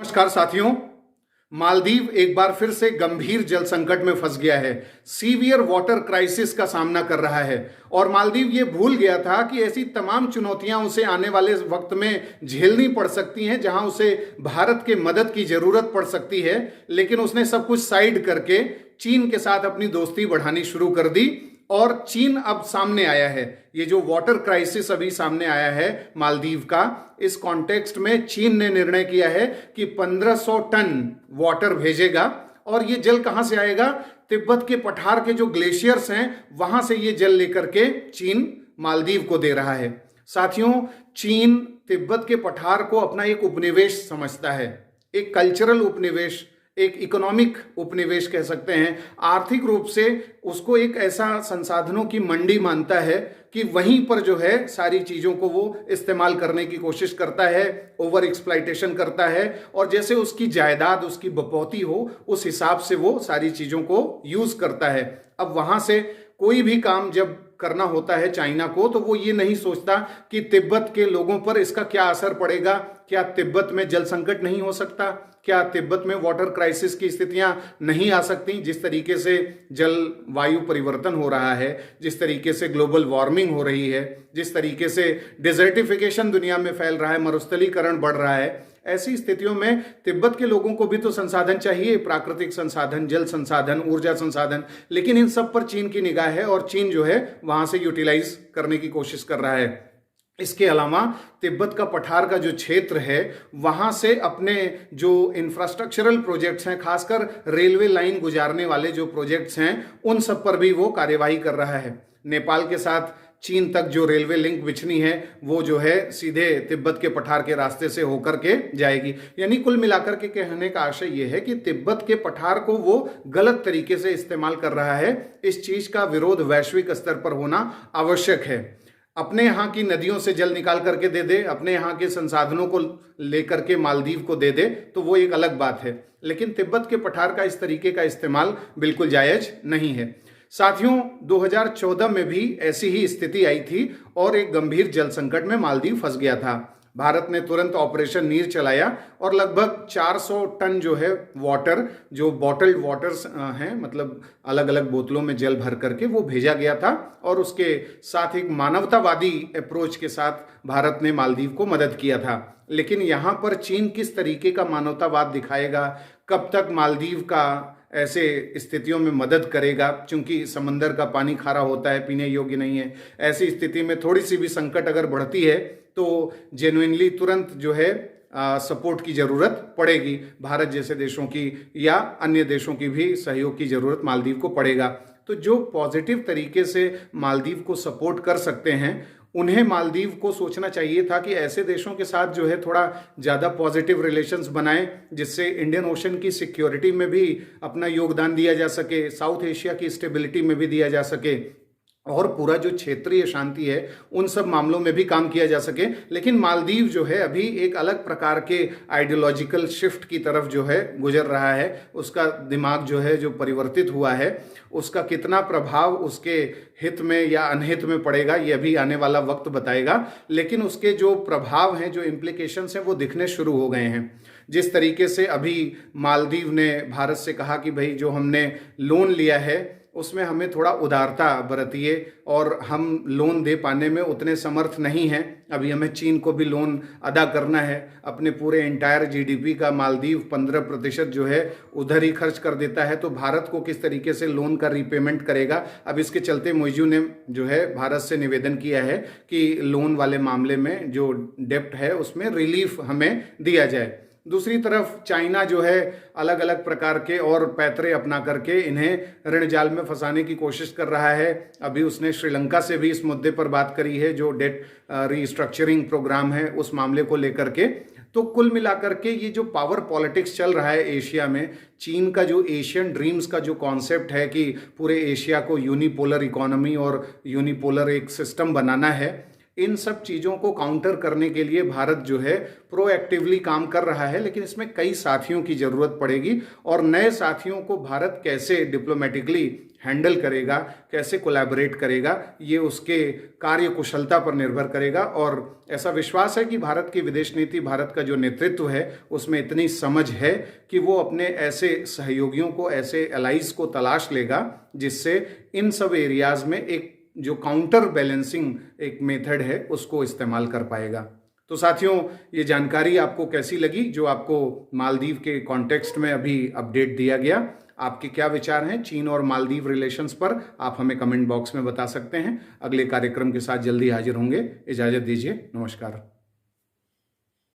नमस्कार साथियों। मालदीव एक बार फिर से गंभीर जल संकट में फंस गया है। सीवियर वाटर क्राइसिस का सामना कर रहा है और मालदीव ये भूल गया था कि ऐसी तमाम चुनौतियां उसे आने वाले वक्त में झेलनी पड़ सकती हैं जहां उसे भारत के मदद की जरूरत पड़ सकती है। लेकिन उसने सब कुछ साइड करके चीन के साथ अपनी दोस्ती बढ़ानी शुरू कर दी और चीन अब सामने आया है। ये जो वाटर क्राइसिस अभी सामने आया है मालदीव का, इस कॉन्टेक्स्ट में चीन ने निर्णय किया है कि 1500 टन वाटर भेजेगा। और ये जल कहां से आएगा? तिब्बत के पठार के जो ग्लेशियर्स हैं वहां से ये जल लेकर के चीन मालदीव को दे रहा है। साथियों, चीन तिब्बत के पठार को अपना एक उपनिवेश समझता है, एक कल्चरल उपनिवेश, एक इकोनॉमिक उपनिवेश कह सकते हैं। आर्थिक रूप से उसको एक ऐसा संसाधनों की मंडी मानता है कि वहीं पर जो है सारी चीजों को वो इस्तेमाल करने की कोशिश करता है, ओवर एक्सप्लॉइटेशन करता है और जैसे उसकी जायदाद, उसकी बपौती हो, उस हिसाब से वो सारी चीजों को यूज करता है। अब वहां से कोई भी काम जब करना होता है चाइना को, तो वो ये नहीं सोचता कि तिब्बत के लोगों पर इसका क्या असर पड़ेगा। क्या तिब्बत में जल संकट नहीं हो सकता? क्या तिब्बत में वाटर क्राइसिस की स्थितियां नहीं आ सकती? जिस तरीके से जलवायु परिवर्तन हो रहा है, जिस तरीके से ग्लोबल वार्मिंग हो रही है, जिस तरीके से डिजर्टिफिकेशन दुनिया में फैल रहा है, मरुस्थलीकरण बढ़ रहा है, ऐसी स्थितियों में तिब्बत के लोगों को भी तो संसाधन चाहिए, प्राकृतिक संसाधन, जल संसाधन, ऊर्जा संसाधन। लेकिन इन सब पर चीन की निगाह है और चीन जो है वहां से यूटिलाइज करने की कोशिश कर रहा है। इसके अलावा तिब्बत का पठार का जो क्षेत्र है वहां से अपने जो इंफ्रास्ट्रक्चरल प्रोजेक्ट्स हैं, खासकर रेलवे लाइन गुजारने वाले जो प्रोजेक्ट्स हैं, उन सब पर भी वो कार्यवाही कर रहा है। नेपाल के साथ चीन तक जो रेलवे लिंक बिछनी है वो जो है सीधे तिब्बत के पठार के रास्ते से होकर के जाएगी। यानी कुल मिलाकर के कहने का आशय ये है कि तिब्बत के पठार को वो गलत तरीके से इस्तेमाल कर रहा है। इस चीज का विरोध वैश्विक स्तर पर होना आवश्यक है। अपने यहाँ की नदियों से जल निकाल करके दे दे, अपने यहाँ के संसाधनों को लेकर के मालदीव को दे दे तो वो एक अलग बात है, लेकिन तिब्बत के पठार का इस तरीके का इस्तेमाल बिल्कुल जायज नहीं है। साथियों, 2014 में भी ऐसी ही स्थिति आई थी और एक गंभीर जल संकट में मालदीव फंस गया था। भारत ने तुरंत ऑपरेशन नीर चलाया और लगभग 400 टन जो है वाटर, जो बॉटल्ड वाटर्स हैं, मतलब अलग अलग बोतलों में जल भर करके वो भेजा गया था। और उसके साथ एक मानवतावादी अप्रोच के साथ भारत ने मालदीव को मदद किया था। लेकिन यहाँ पर चीन किस तरीके का मानवतावाद दिखाएगा, कब तक मालदीव का ऐसे स्थितियों में मदद करेगा, क्योंकि समंदर का पानी खारा होता है, पीने योग्य नहीं है। ऐसी स्थिति में थोड़ी सी भी संकट अगर बढ़ती है तो जेन्युइनली तुरंत जो है सपोर्ट की जरूरत पड़ेगी। भारत जैसे देशों की या अन्य देशों की भी सहयोग की जरूरत मालदीव को पड़ेगा। तो जो पॉजिटिव तरीके से मालदीव को सपोर्ट कर सकते हैं, उन्हें मालदीव को सोचना चाहिए था कि ऐसे देशों के साथ जो है थोड़ा ज़्यादा पॉजिटिव रिलेशंस बनाएं, जिससे इंडियन ओशन की सिक्योरिटी में भी अपना योगदान दिया जा सके, साउथ एशिया की स्टेबिलिटी में भी दिया जा सके और पूरा जो क्षेत्रीय शांति है उन सब मामलों में भी काम किया जा सके। लेकिन मालदीव जो है अभी एक अलग प्रकार के आइडियोलॉजिकल शिफ्ट की तरफ जो है गुजर रहा है। उसका दिमाग जो है जो परिवर्तित हुआ है, उसका कितना प्रभाव उसके हित में या अनहित में पड़ेगा ये अभी आने वाला वक्त बताएगा। लेकिन उसके जो प्रभाव हैं, जो इम्प्लीकेशंस हैं, वो दिखने शुरू हो गए हैं। जिस तरीके से अभी मालदीव ने भारत से कहा कि भाई जो हमने लोन लिया है उसमें हमें थोड़ा उदारता बरतिए और हम लोन दे पाने में उतने समर्थ नहीं हैं। अभी हमें चीन को भी लोन अदा करना है। अपने पूरे एंटायर जीडीपी का मालदीव 15% जो है उधर ही खर्च कर देता है। तो भारत को किस तरीके से लोन का रीपेमेंट करेगा? अब इसके चलते मोइजू ने जो है भारत से निवेदन किया है कि लोन वाले मामले में जो डेप्ट है उसमें रिलीफ हमें दिया जाए। दूसरी तरफ चाइना जो है अलग अलग प्रकार के और पैतरे अपना करके इन्हें ऋण जाल में फंसाने की कोशिश कर रहा है। अभी उसने श्रीलंका से भी इस मुद्दे पर बात करी है, जो डेट रीस्ट्रक्चरिंग प्रोग्राम है उस मामले को लेकर के। तो कुल मिलाकर के ये जो पावर पॉलिटिक्स चल रहा है एशिया में, चीन का जो एशियन ड्रीम्स का जो कॉन्सेप्ट है कि पूरे एशिया को यूनिपोलर इकोनॉमी और यूनिपोलर एक सिस्टम बनाना है, इन सब चीज़ों को काउंटर करने के लिए भारत जो है प्रोएक्टिवली काम कर रहा है। लेकिन इसमें कई साथियों की ज़रूरत पड़ेगी और नए साथियों को भारत कैसे डिप्लोमेटिकली हैंडल करेगा, कैसे कोलैबोरेट करेगा, ये उसके कार्य कुशलता पर निर्भर करेगा। और ऐसा विश्वास है कि भारत की विदेश नीति, भारत का जो नेतृत्व है उसमें इतनी समझ है कि वो अपने ऐसे सहयोगियों को, ऐसे एलाइज को तलाश लेगा जिससे इन सब एरियाज में एक जो काउंटर बैलेंसिंग एक मेथड है उसको इस्तेमाल कर पाएगा। तो साथियों, ये जानकारी आपको कैसी लगी जो आपको मालदीव के कॉन्टेक्स्ट में अभी अपडेट दिया गया? आपके क्या विचार हैं चीन और मालदीव रिलेशंस पर? आप हमें कमेंट बॉक्स में बता सकते हैं। अगले कार्यक्रम के साथ जल्दी हाजिर होंगे। इजाजत दीजिए, नमस्कार।